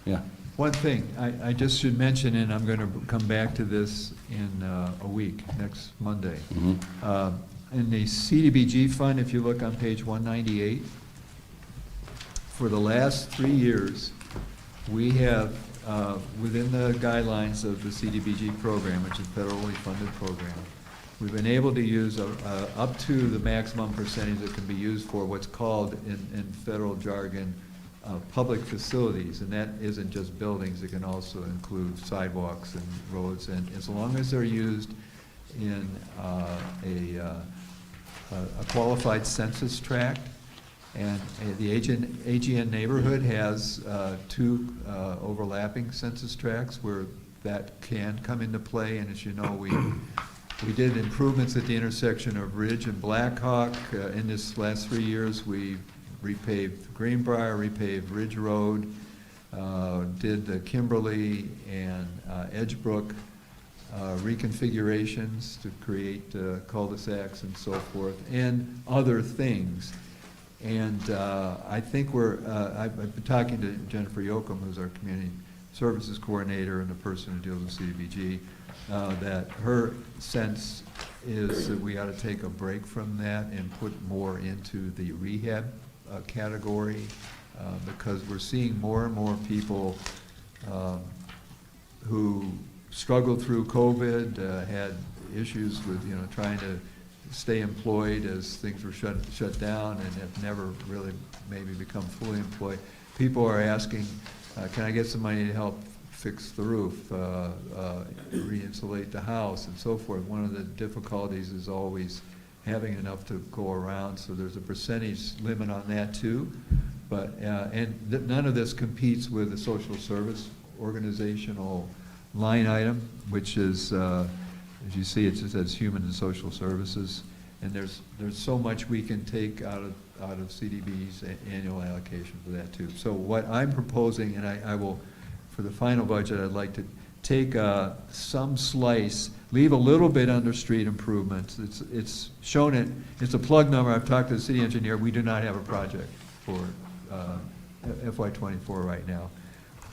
Yeah. One thing, I just should mention, and I'm going to come back to this in a week, next Monday. Mm-hmm. In the CDBG fund, if you look on page 198, for the last 3 years, we have, within the guidelines of the CDBG program, which is a federally funded program, we've been able to use up to the maximum percentage that can be used for what's called in federal jargon public facilities, and that isn't just buildings, it can also include sidewalks and roads, and as long as they're used in a qualified census tract. And the AGN neighborhood has two overlapping census tracts where that can come into play. And as you know, we did improvements at the intersection of Ridge and Blackhawk. In this last 3 years, we repaved Greenbrier, repaved Ridge Road, did the Kimberly and Edgebrook reconfigurations to create cul-de-sacs and so forth, and other things. And I think I've been talking to Jennifer Yoakum, who's our community services coordinator and the person who deals with CDBG, that her sense is that we ought to take a break from that and put more into the rehab category, because we're seeing more and more people who struggled through COVID, had issues with, trying to stay employed as things were shut down, and have never really maybe become fully employed. People are asking, can I get some money to help fix the roof, re-insulate the house, and so forth. One of the difficulties is always having enough to go around, so there's a percentage limit on that too. But none of this competes with the social service organizational line item, which is, as you see, it just says human and social services, and there's so much we can take out of CDB's annual allocation for that too. So what I'm proposing, and I will, for the final budget, I'd like to take some slice, leave a little bit under street improvements. It's shown it. It's a plug number. I've talked to the city engineer. We do not have a project for FY24 right now.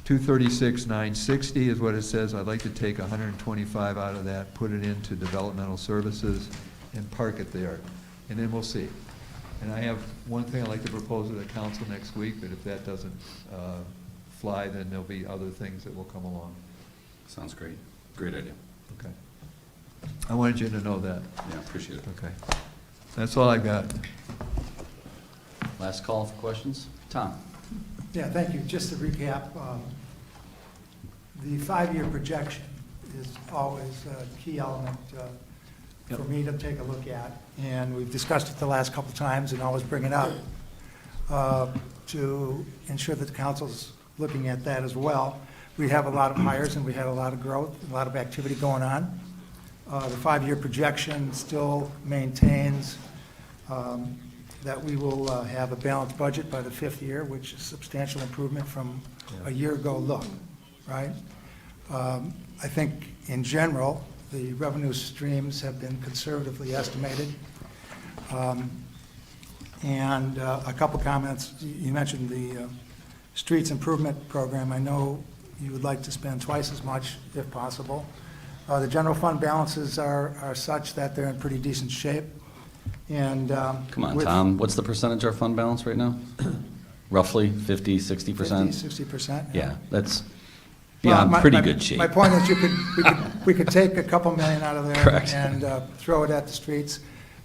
236,960 is what it says. I'd like to take 125 out of that, put it into developmental services, and park it there, and then we'll see. And I have one thing I'd like to propose to the council next week, but if that doesn't fly, then there'll be other things that will come along. Sounds great. Great idea. Okay. I wanted you to know that. Yeah, appreciate it. Okay. That's all I got. Last call for questions. Tom? Yeah, thank you. Just to recap, the 5-year projection is always a key element for me to take a look at. And we've discussed it the last couple of times and always bring it up to ensure that the council's looking at that as well. We have a lot of hires and we had a lot of growth, a lot of activity going on. The 5-year projection still maintains that we will have a balanced budget by the 5th year, which is a substantial improvement from a year ago look, right? I think in general, the revenue streams have been conservatively estimated. And a couple comments. You mentioned the streets improvement program. I know you would like to spend twice as much if possible. The general fund balances are such that they're in pretty decent shape. And Come on, Tom. What's the percentage of our fund balance right now? Roughly 50, 60%? 50-60%. Yeah, that's Well, beyond pretty good shape. My point is we could take a couple million out of there. Correct. And throw it at the streets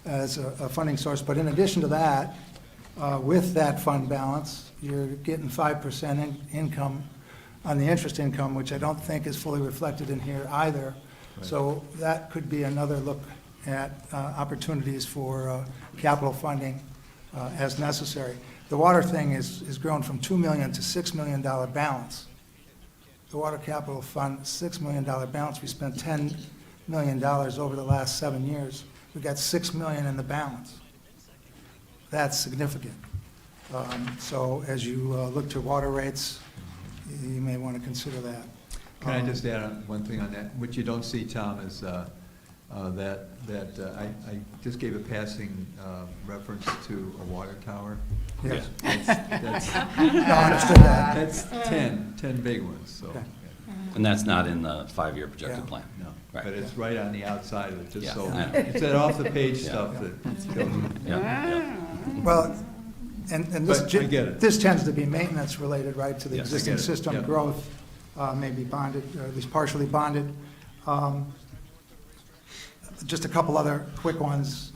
as a funding source. But in addition to that, with that fund balance, you're getting 5% income on the interest income, which I don't think is fully reflected in here either. Right. So that could be another look at opportunities for capital funding as necessary. The water thing is grown from $2 million to $6 million balance. The water capital fund, $6 million balance. We spent $10 million over the last 7 years. We got $6 million in the balance. That's significant. So as you look to water rates, you may want to consider that. Can I just add one thing on that? What you don't see, Tom, is that I just gave a passing reference to a water tower. Yes. That's No, I understood that. that's 10 big ones, so. Okay. And that's not in the 5-year projected Yeah. plan? No, Right. but it's right on the outside of it, just Yeah, so. I know. It's that off-the-page Yeah. stuff that kills you. Yeah, Well, and this, But I get it. this tends to be maintenance related, right, to the Yes, I existing get it. system Yeah. growth, maybe bonded, or at least partially bonded. Just a couple other quick ones.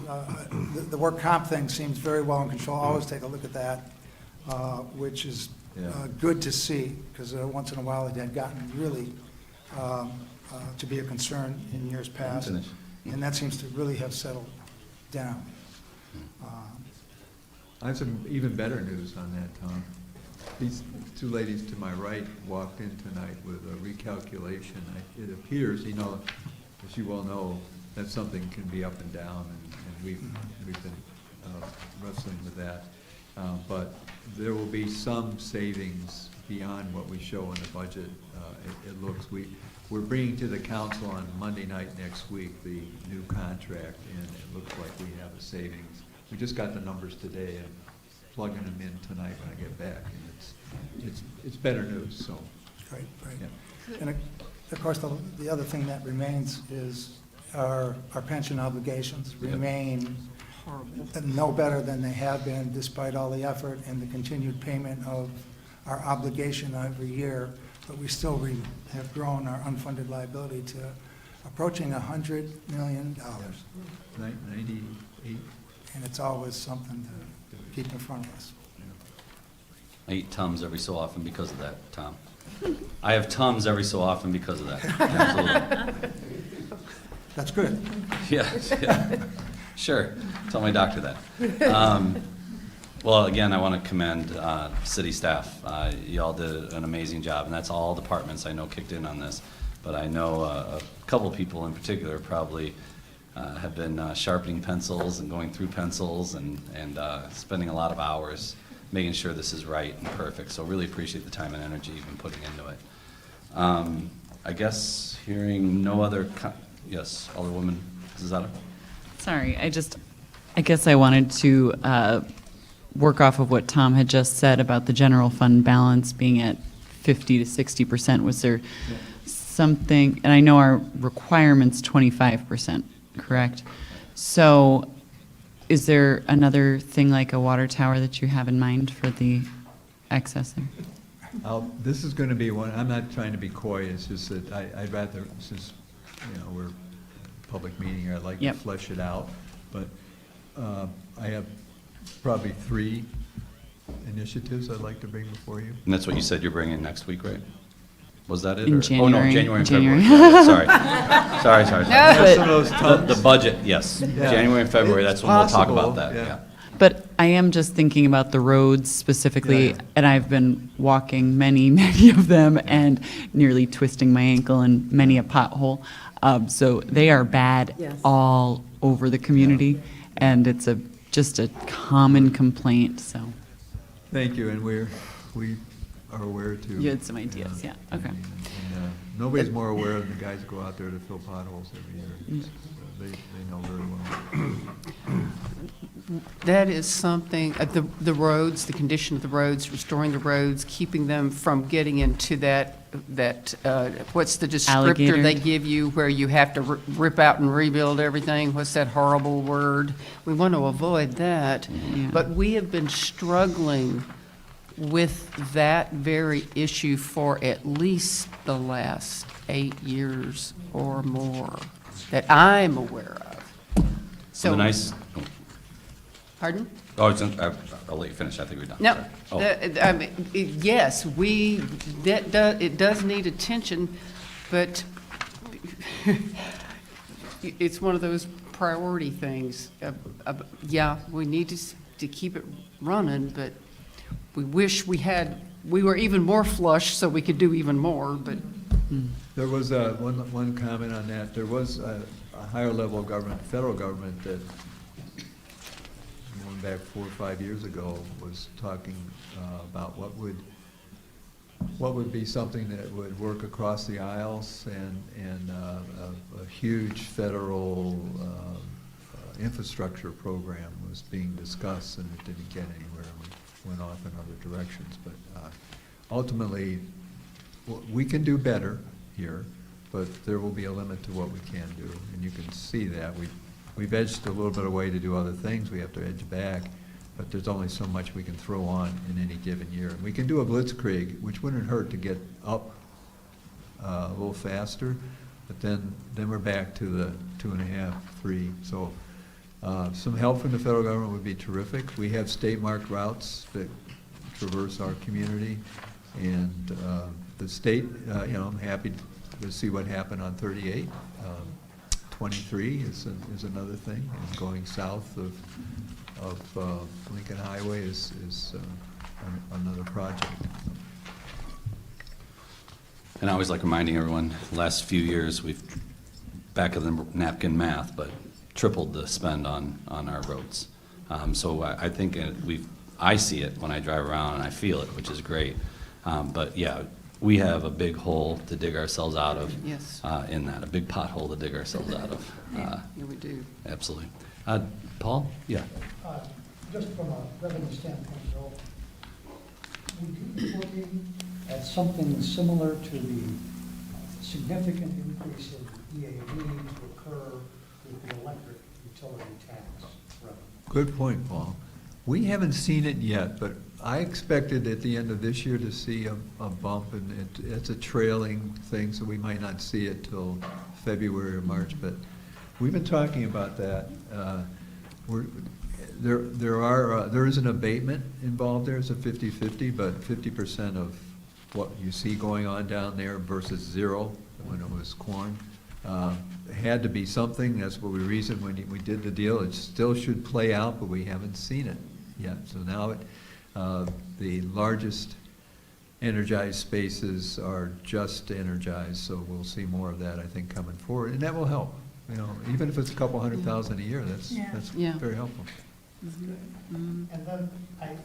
The work comp thing seems very well in control. Always take a look at that, which is Yeah. good to see, because once in a while it had gotten really to be a concern in years past. Finish. And that seems to really have settled down. I have some even better news on that, Tom. These two ladies to my right walked in tonight with a recalculation. It appears, you know, as you well know, that something can be up and down, and we've been wrestling with that. But there will be some savings beyond what we show in the budget. It looks, we're bringing to the council on Monday night next week the new contract, and it looks like we have a savings. We just got the numbers today and plugging them in tonight when I get back, and it's better news, so. Great, great. Yeah. And of course, the other thing that remains is our pension obligations remain Horrible. no better than they have been, despite all the effort and the continued payment of our obligation every year. But we still have grown our unfunded liability to approaching $100 million. 98. And it's always something to keep in front of us. I eat Tums every so often because of that, Tom. I have Tums every so often because of that. Absolutely. That's good. Yeah. Sure. Tell my doctor that. Well, again, I want to commend city staff. You all did an amazing job, and that's all departments I know kicked in on this. But I know a couple people in particular probably have been sharpening pencils and going through pencils and spending a lot of hours making sure this is right and perfect. So really appreciate the time and energy you've been putting into it. I guess hearing no other, yes, Alderwoman Zazata? Sorry, I guess I wanted to work off of what Tom had just said about the general fund balance being at 50 to 60%. Was there something, and I know our requirement's 25%, correct? So is there another thing like a water tower that you have in mind for the excess there? This is going to be one, I'm not trying to be coy, it's just that I'd rather, since, we're a public meeting here, I'd like to Yep. flesh it out. But I have probably 3 initiatives I'd like to bring before you. And that's what you said you're bringing next week, right? Was that it? In or- Oh, no, January. January and January. February. Yeah, sorry. Sorry. Just some of those The tons. budget, yes. Yeah. January and February, It's that's when we'll talk possible, about that, yeah. yeah. But I am just thinking about the roads specifically, Yeah. and I've been walking many, many of them and nearly twisting my ankle in many a pothole. So they are bad all over the community, and it's just a common complaint, so. Thank you, and we are aware too. You had some ideas, yeah, okay. And, nobody's more aware than the guys who go out there to fill potholes every year. They know very well. That is something, the roads, the condition of the roads, restoring the roads, keeping them from getting into that, what's the descriptor Alligator. they give you where you have to rip out and rebuild everything? What's that horrible word? We want to avoid that. Yeah. But we have been struggling with that very issue for at least the last 8 years or more that I'm aware of. So the nice, Pardon? I'll let you finish, I think we're done. No, Sorry. Oh. I mean, yes, it does need attention, but it's one of those priority things. Yeah, we need to keep it running, but we wish we were even more flush so we could do even more, but. There was one comment on that. There was a higher level of government, federal government, that going back 4 or 5 years ago was talking about what would be something that would work across the aisles, and a huge federal infrastructure program was being discussed, and it didn't get anywhere. We went off in other directions, but ultimately, we can do better here, but there will be a limit to what we can do, and you can see that. We've edged a little bit away to do other things. We have to edge back, but there's only so much we can throw on in any given year. And we can do a blitzkrieg, which wouldn't hurt to get up a little faster, but then we're back to the 2.5, 3. So some help from the federal government would be terrific. We have state-marked routes that traverse our community, and the state, I'm happy to see what happened on 38. 23 is another thing, and going south of Lincoln Highway is another project. And I always like reminding everyone, the last few years, we've, back of the napkin math, but tripled the spend on our roads. So I think I see it when I drive around and I feel it, which is great. But yeah, we have a big hole to dig ourselves out of. Yes. In that, a big pothole to dig ourselves out of. Yeah, we do. Absolutely. Paul? Yeah. Just from a revenue standpoint, though, would you be looking at something similar to the significant increase in EAV to occur with the electric utility tax revenue? Good point, Paul. We haven't seen it yet, but I expected at the end of this year to see a bump, and it's a trailing thing, so we might not see it till February or March, but we've been talking about that. There is an abatement involved there. It's a 50-50, but 50% of what you see going on down there versus zero when it was corn. Had to be something. That's what we reasoned when we did the deal. It still should play out, but we haven't seen it yet. So now the largest energized spaces are just energized, so we'll see more of that, I think, coming forward, and that will help. You know, even if it's a couple $100,000 a year, that's Yeah. very helpful. And then I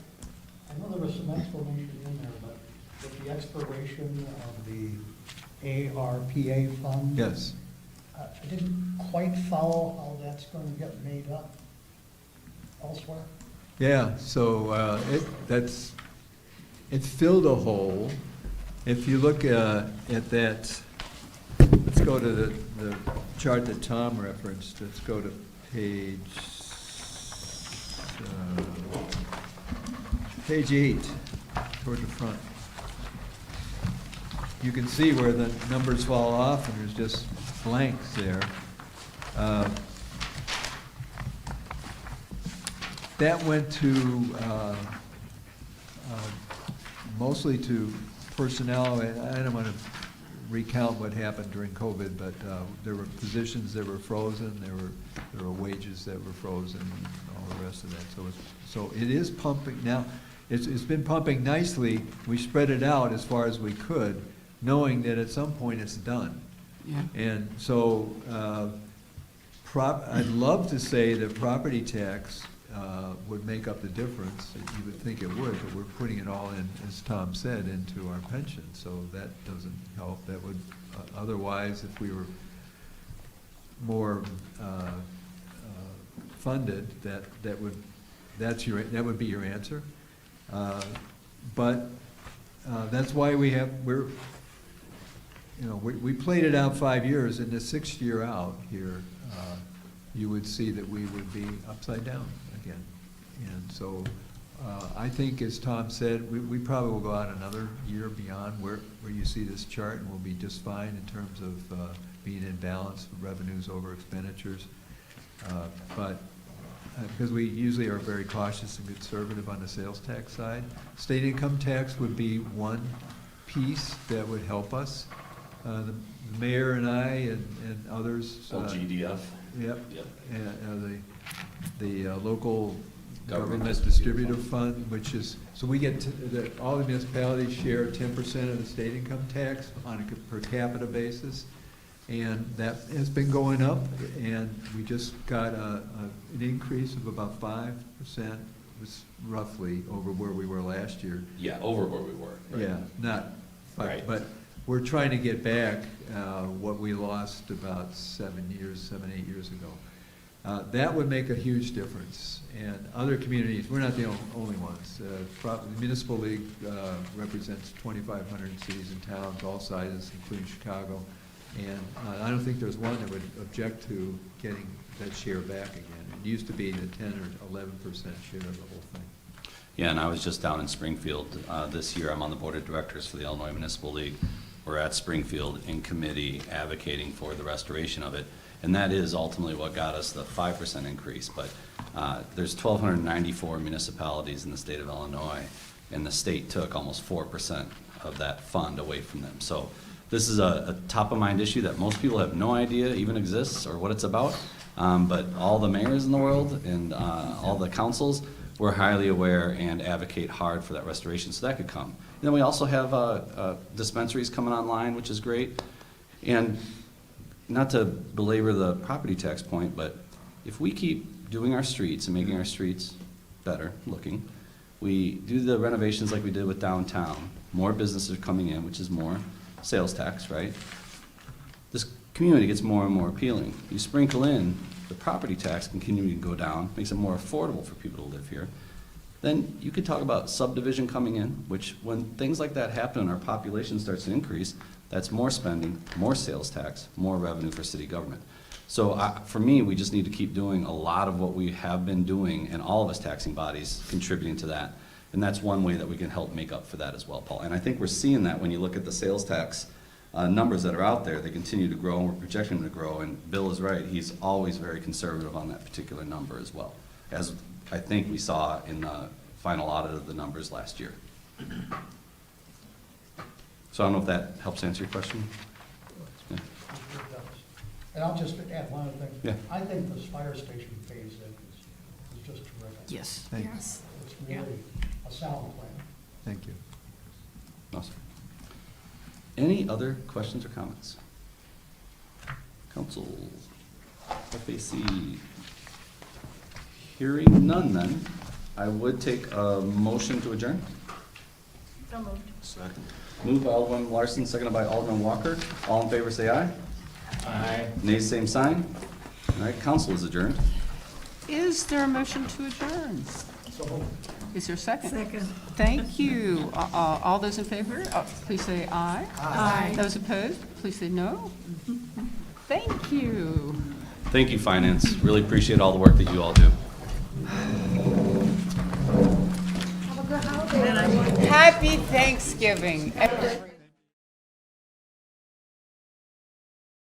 know there was some explanation in there, but with the expiration of the ARPA fund. Yes. I didn't quite follow how that's going to get made up elsewhere. Yeah, so it filled a hole. If you look at that, let's go to the chart that Tom referenced. Let's go to page 8, toward the front. You can see where the numbers fall off, and there's just blanks there. That went to mostly to personnel. I don't want to recount what happened during COVID, but there were positions that were frozen, there were wages that were frozen, and all the rest of that. So it is pumping now. It's been pumping nicely. We spread it out as far as we could, knowing that at some point it's done. Yeah. And so I'd love to say that property tax would make up the difference. You would think it would, but we're putting it all in, as Tom said, into our pension, so that doesn't help. That would, otherwise, if we were more funded, that would be your answer. But that's why we played it out 5 years. In the 6th year out here, you would see that we would be upside down again. And so I think, as Tom said, we probably will go out another year beyond where you see this chart, and we'll be just fine in terms of being in balance, revenues over expenditures. But because we usually are very cautious and conservative on the sales tax side. State income tax would be one piece that would help us. The mayor and I and others. GDF. Yep. And the local Government government distributive fund, which is, so we get, all the municipalities share 10% of the state income tax on a per capita basis. And that has been going up, and we just got an increase of about 5%, was roughly over where we were last year. Yeah, over where we were. Right. Yeah, not, Right. but we're trying to get back what we lost about 7, 8 years ago. That would make a huge difference. And other communities, we're not the only ones. The Municipal League represents 2,500 cities and towns, all sizes, including Chicago. And I don't think there's one that would object to getting that share back again. It used to be the 10 or 11% share of the whole thing. Yeah, and I was just down in Springfield this year. I'm on the board of directors for the Illinois Municipal League. We're at Springfield in committee advocating for the restoration of it. And that is ultimately what got us the 5% increase. But there's 1,294 municipalities in the state of Illinois, and the state took almost 4% of that fund away from them. So This is a top-of-mind issue that most people have no idea even exists or what it's about. But all the mayors in the world and all the councils, we're highly aware and advocate hard for that restoration, so that could come. And then we also have dispensaries coming online, which is great. And not to belabor the property tax point, but if we keep doing our streets and making our streets better looking, we do the renovations like we did with downtown, more businesses are coming in, which is more sales tax, right? This community gets more and more appealing. You sprinkle in the property tax continuing to go down, makes it more affordable for people to live here. Then you could talk about subdivision coming in, which when things like that happen and our population starts to increase, that's more spending, more sales tax, more revenue for city government. So for me, we just need to keep doing a lot of what we have been doing, and all of us taxing bodies contributing to that. And that's one way that we can help make up for that as well, Paul. And I think we're seeing that when you look at the sales tax numbers that are out there. They continue to grow, and we're projecting them to grow. And Bill is right. He's always very conservative on that particular number as well, as I think we saw in the final audit of the numbers last year. So I don't know if that helps answer your question. Yeah. And I'll just add one other thing. Yeah. I think this fire station phase is just terrific. Yes. Thank you. It's really a sound plan. Thank you. Awesome. Any other questions or comments? Council, FAC. Hearing none then, I would take a motion to adjourn. So moved. Second. Moved by Alderman Larson, seconded by Alderman Walker. All in favor, say aye. Aye. Nays, same sign. All right, council is adjourned. Is there a motion to adjourn? So Is there a second? Second. Thank you. All those in favor, please say aye. Aye. Those opposed, please say no. Thank you. Thank you, Finance. Really appreciate all the work that you all do. Happy Thanksgiving.